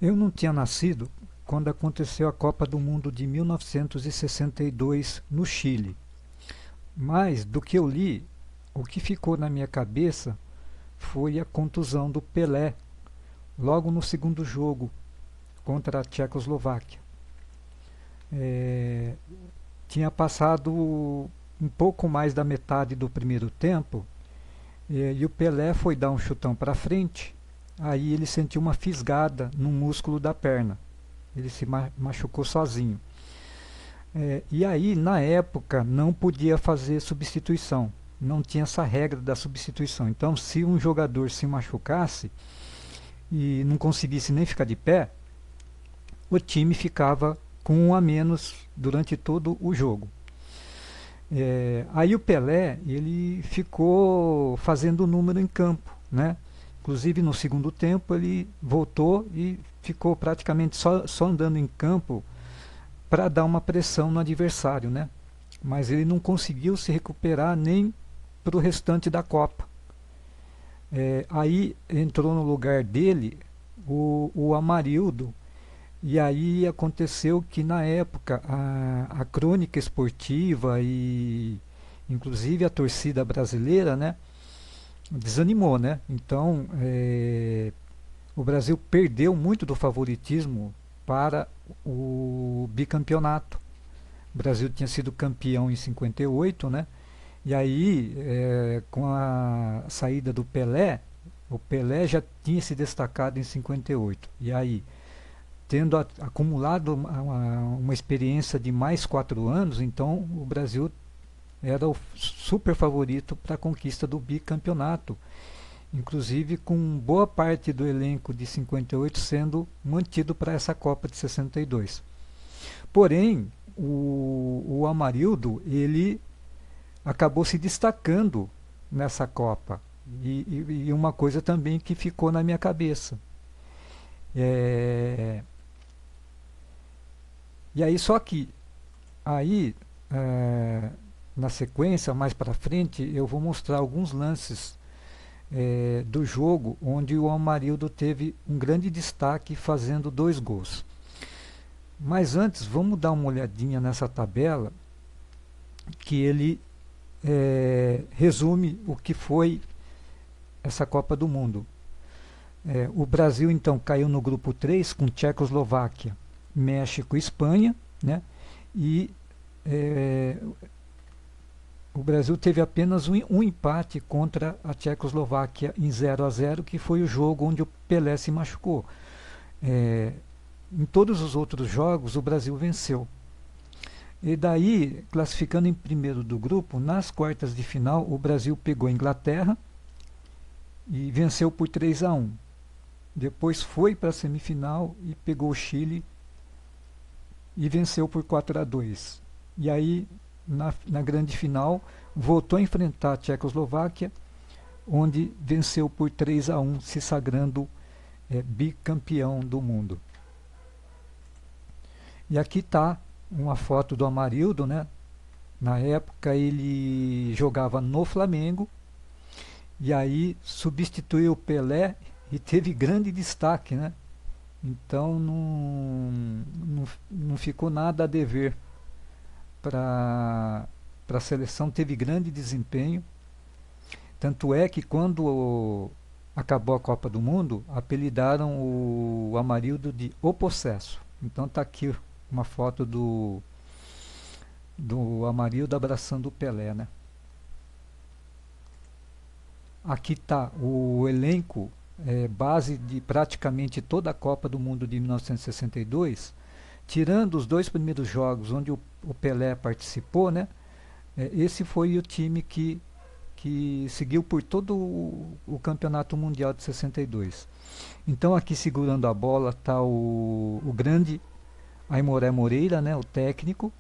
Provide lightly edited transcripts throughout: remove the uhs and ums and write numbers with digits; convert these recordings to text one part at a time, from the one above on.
Eu não tinha nascido quando aconteceu a Copa do Mundo de 1962 no Chile. Mas do que eu li, o que ficou na minha cabeça foi a contusão do Pelé logo no segundo jogo contra a Tchecoslováquia. É, tinha passado um pouco mais da metade do primeiro tempo e o Pelé foi dar um chutão para frente. Aí ele sentiu uma fisgada no músculo da perna. Ele se machucou sozinho. E aí, na época, não podia fazer substituição. Não tinha essa regra da substituição. Então, se um jogador se machucasse e não conseguisse nem ficar de pé, o time ficava com um a menos durante todo o jogo. Aí o Pelé, ele ficou fazendo número em campo, né? Inclusive no segundo tempo ele voltou e ficou praticamente só andando em campo para dar uma pressão no adversário, né? Mas ele não conseguiu se recuperar nem para o restante da Copa. Aí entrou no lugar dele o Amarildo, e aí aconteceu que na época a crônica esportiva e inclusive a torcida brasileira, né, desanimou, né? Então o Brasil perdeu muito do favoritismo para o bicampeonato. O Brasil tinha sido campeão em 58, né? E aí, com a saída do Pelé, o Pelé já tinha se destacado em 58. E aí, tendo acumulado uma experiência de mais 4 anos, então o Brasil era o super favorito para a conquista do bicampeonato, inclusive com boa parte do elenco de 58 sendo mantido para essa Copa de 62. Porém, o Amarildo ele acabou se destacando nessa Copa. E uma coisa também que ficou na minha cabeça. É, e aí, só que aí, na sequência, mais para frente, eu vou mostrar alguns lances do jogo onde o Amarildo teve um grande destaque fazendo 2 gols. Mas antes, vamos dar uma olhadinha nessa tabela que ele resume o que foi essa Copa do Mundo. O Brasil então caiu no grupo 3 com Tchecoslováquia, México e Espanha, né? E o Brasil teve apenas um empate contra a Tchecoslováquia em 0-0, que foi o jogo onde o Pelé se machucou. Em todos os outros jogos o Brasil venceu. E daí, classificando em primeiro do grupo, nas quartas de final o Brasil pegou a Inglaterra e venceu por 3-1. Depois foi para a semifinal e pegou o Chile e venceu por 4-2. E aí, na grande final, voltou a enfrentar a Tchecoslováquia, onde venceu por 3-1, se sagrando bicampeão do mundo. E aqui está uma foto do Amarildo, né? Na época ele jogava no Flamengo e aí substituiu o Pelé e teve grande destaque, né? Então não ficou nada a dever para a seleção, teve grande desempenho. Tanto é que quando acabou a Copa do Mundo, apelidaram o Amarildo de O Possesso. Então está aqui uma foto do Amarildo abraçando o Pelé, né? Aqui está o elenco base de praticamente toda a Copa do Mundo de 1962, tirando os 2 primeiros jogos onde o Pelé participou, né? Esse foi o time que seguiu por todo o Campeonato Mundial de 62. Então aqui segurando a bola está o grande Aimoré Moreira, né, o técnico.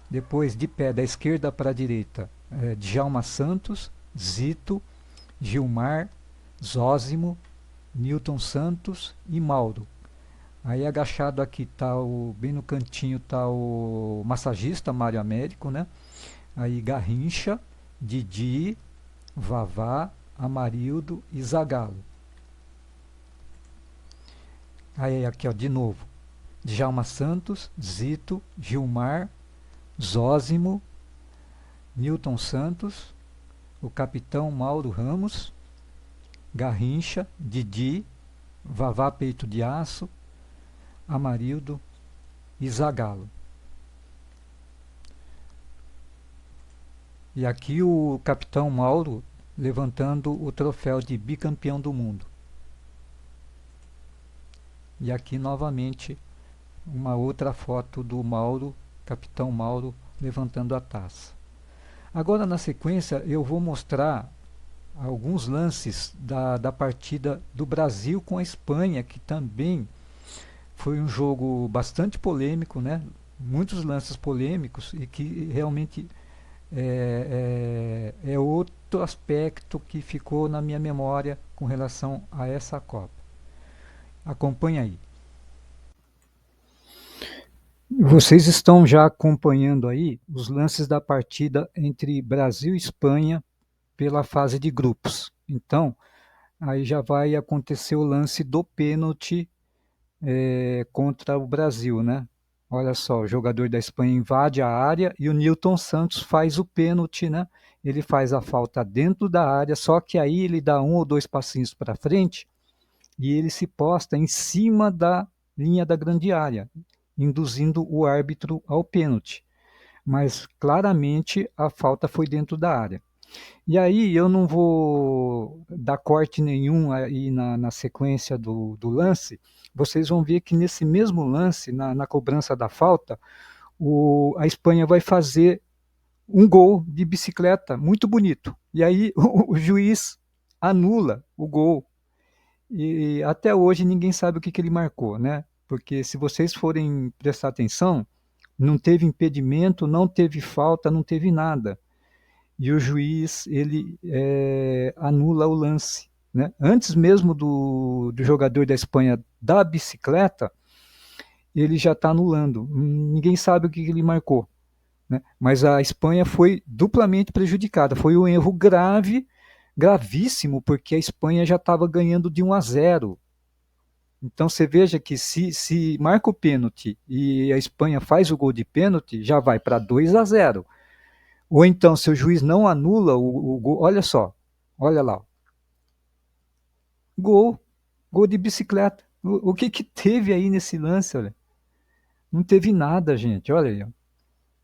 Depois de pé da esquerda para a direita, Djalma Santos, Zito, Gilmar, Zósimo, Newton Santos e Mauro. Aí agachado aqui tá bem no cantinho tá o massagista Mário Américo, né? Aí Garrincha, Didi, Vavá, Amarildo e Zagallo. Aí aqui, ó, de novo. Djalma Santos, Zito, Gilmar, Zósimo, Newton Santos, o capitão Mauro Ramos, Garrincha, Didi, Vavá Peito de Aço, Amarildo e Zagallo. E aqui o capitão Mauro levantando o troféu de bicampeão do mundo. E aqui novamente uma outra foto do Mauro, capitão Mauro, levantando a taça. Agora na sequência eu vou mostrar alguns lances da partida do Brasil com a Espanha, que também foi um jogo bastante polêmico, né? Muitos lances polêmicos e que realmente é outro aspecto que ficou na minha memória com relação a essa Copa. Acompanha aí. Vocês estão já acompanhando aí os lances da partida entre Brasil e Espanha pela fase de grupos. Então, aí já vai acontecer o lance do pênalti contra o Brasil, né? Olha só, o jogador da Espanha invade a área e o Newton Santos faz o pênalti, né? Ele faz a falta dentro da área, só que aí ele dá um ou dois passinhos para frente e ele se posta em cima da linha da grande área, induzindo o árbitro ao pênalti. Mas claramente a falta foi dentro da área. E aí eu não vou dar corte nenhum aí na sequência do lance. Vocês vão ver que nesse mesmo lance, na cobrança da falta, a Espanha vai fazer um gol de bicicleta muito bonito. E aí o juiz anula o gol. E até hoje ninguém sabe o que ele marcou, né? Porque se vocês forem prestar atenção, não teve impedimento, não teve falta, não teve nada. E o juiz ele anula o lance, né? Antes mesmo do jogador da Espanha dar a bicicleta, ele já está anulando. Ninguém sabe o que ele marcou, né? Mas a Espanha foi duplamente prejudicada. Foi um erro grave, gravíssimo, porque a Espanha já estava ganhando de 1-0. Então você veja que se marca o pênalti e a Espanha faz o gol de pênalti, já vai para 2-0. Ou então, se o juiz não anula o gol, olha só, olha lá, gol, gol de bicicleta. O que teve aí nesse lance, olha? Não teve nada, gente, olha aí.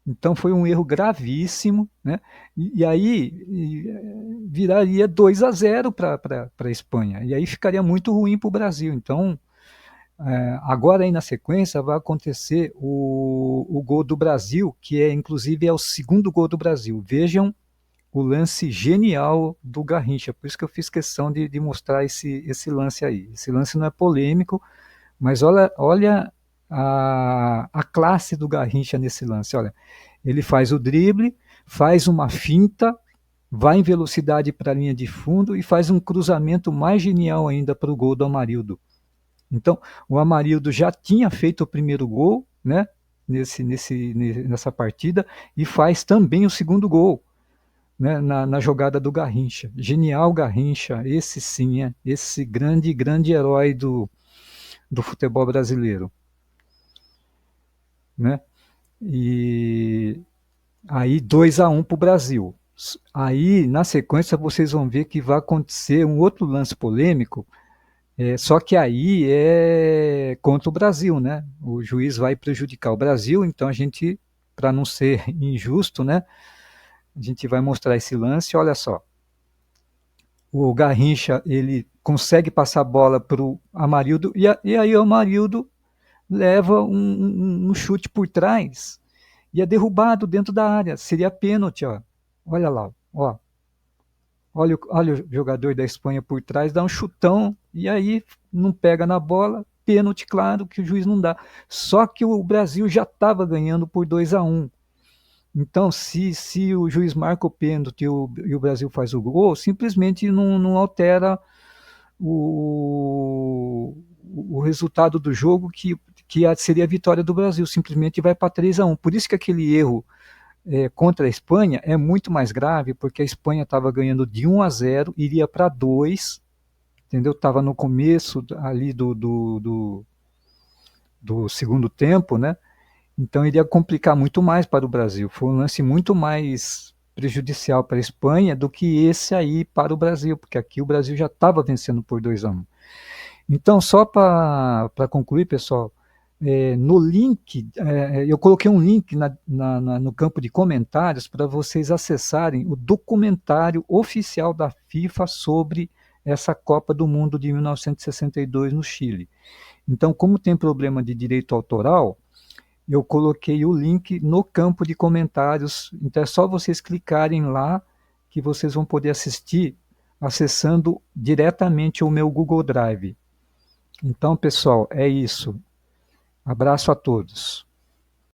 Então foi um erro gravíssimo, né? E aí viraria 2-0 para a Espanha. E aí ficaria muito ruim para o Brasil. Então, agora aí na sequência vai acontecer o gol do Brasil, que inclusive é o segundo gol do Brasil. Vejam o lance genial do Garrincha, por isso que eu fiz questão de mostrar esse lance aí. Esse lance não é polêmico, mas olha a classe do Garrincha nesse lance. Olha, ele faz o drible, faz uma finta, vai em velocidade para a linha de fundo e faz um cruzamento mais genial ainda para o gol do Amarildo. Então, o Amarildo já tinha feito o primeiro gol, né, nessa partida, e faz também o segundo gol, né, na jogada do Garrincha. Genial Garrincha, esse sim, esse grande herói do futebol brasileiro. Né? E aí 2-1 para o Brasil. Aí, na sequência, vocês vão ver que vai acontecer um outro lance polêmico, só que aí é contra o Brasil, né? O juiz vai prejudicar o Brasil, então a gente, para não ser injusto, né? A gente vai mostrar esse lance, olha só. O Garrincha, ele consegue passar a bola para o Amarildo, e aí o Amarildo leva um chute por trás, e é derrubado dentro da área, seria pênalti, ó. Olha lá, ó. Olha o jogador da Espanha por trás, dá um chutão, e aí não pega na bola, pênalti, claro, que o juiz não dá. Só que o Brasil já estava ganhando por 2-1. Então, se o juiz marca o pênalti e o Brasil faz o gol, simplesmente não altera o resultado do jogo, que seria a vitória do Brasil, simplesmente vai para 3-1. Por isso que aquele erro contra a Espanha é muito mais grave, porque a Espanha estava ganhando de 1-0, iria para 2, entendeu? Estava no começo ali do segundo tempo, né? Então iria complicar muito mais para o Brasil. Foi um lance muito mais prejudicial para a Espanha do que esse aí para o Brasil, porque aqui o Brasil já estava vencendo por 2-1. Então, só para concluir, pessoal, no link, eu coloquei um link no campo de comentários para vocês acessarem o documentário oficial da FIFA sobre essa Copa do Mundo de 1962 no Chile. Então, como tem problema de direito autoral, eu coloquei o link no campo de comentários. Então é só vocês clicarem lá que vocês vão poder assistir acessando diretamente o meu Google Drive. Então, pessoal, é isso. Abraço a todos.